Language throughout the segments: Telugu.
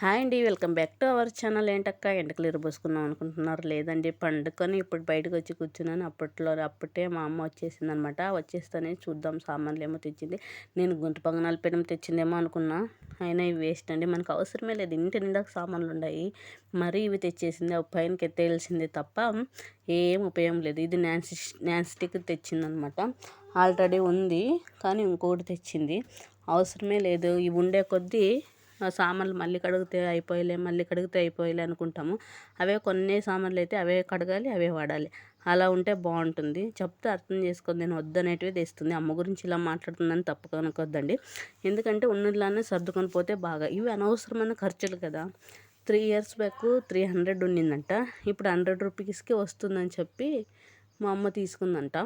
హాయ్ అండి, welcome back to our channel. ఏంటక్క ఎండకలు ఇరబోసుకున్నాం అనుకుంటున్నారు? లేదండి, పండుకొని ఇప్పుడు బయటకు వచ్చి కూర్చున్నాను. అప్పటే మా అమ్మ వచ్చేసింది అనమాట. వచ్చేస్తేనే చూద్దాం సామాన్లు ఏమో తెచ్చింది. నేను గుంట పొంగనాల పెనం తెచ్చిందేమో అనుకున్నా, అయినా ఇవి వేస్ట్ అండి, మనకు అవసరమే లేదు. ఇంటి నిండాక సామాన్లు ఉన్నాయి, మరీ ఇవి తెచ్చేసింది. అవి పైనకి ఎత్తేయాల్సిందే తప్ప ఏం ఉపయోగం లేదు. ఇది నాన్ స్టిక్ తెచ్చిందనమాట. ఆల్రెడీ ఉంది, కానీ ఇంకోటి తెచ్చింది. అవసరమే లేదు. ఇవి ఉండే కొద్దీ సామాన్లు మళ్ళీ కడిగితే అయిపోయలే అనుకుంటాము. అవే కొన్ని సామాన్లు అయితే అవే కడగాలి, అవే వాడాలి. అలా ఉంటే బాగుంటుంది. చెప్తే అర్థం చేసుకొని నేను వద్దనేటివి తెస్తుంది. అమ్మ గురించి ఇలా మాట్లాడుతుందని తప్పు అనుకోద్దండి. ఎందుకంటే ఉన్నట్లానే సర్దుకొని పోతే బాగా. ఇవి అనవసరమైన ఖర్చులు కదా. 3 years బ్యాక్ 300 ఉండిందంట, ఇప్పుడు 100 రూపీస్కి వస్తుందని చెప్పి మా అమ్మ తీసుకుందంట.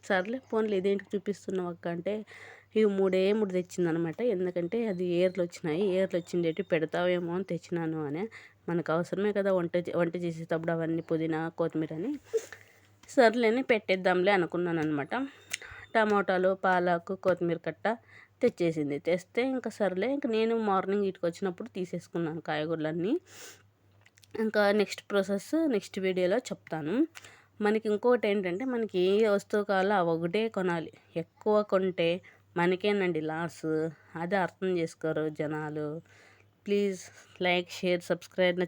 సర్లే పోన్లే, ఇదేంటికి చూపిస్తున్నావు అక్క అంటే, ఇవి మూడు తెచ్చిందనమాట. ఎందుకంటే అది ఏర్లు వచ్చిండేటి పెడతావేమో అని తెచ్చినాను అని. మనకు అవసరమే కదా వంట చేసేటప్పుడు అవన్నీ పుదీనా కొత్తిమీర అని. సర్లేని పెట్టేద్దాంలే అనుకున్నాను అనమాట. టమాటాలు, పాలాకు, కొత్తిమీర కట్ట తెచ్చేసింది. తెస్తే ఇంకా సర్లే, ఇంకా నేను మార్నింగ్ ఇటుకు వచ్చినప్పుడు తీసేసుకున్నాను కాయగూరలన్నీ. ఇంకా నెక్స్ట్ వీడియోలో చెప్తాను. మనకి ఇంకోటి ఏంటంటే, మనకి ఏ వస్తువు కావాలో ఆ ఒకటే కొనాలి. ఎక్కువ కొంటే మనకేనండి లాస్. అదే అర్థం చేసుకోరు జనాలు. Please like, share, subscribe.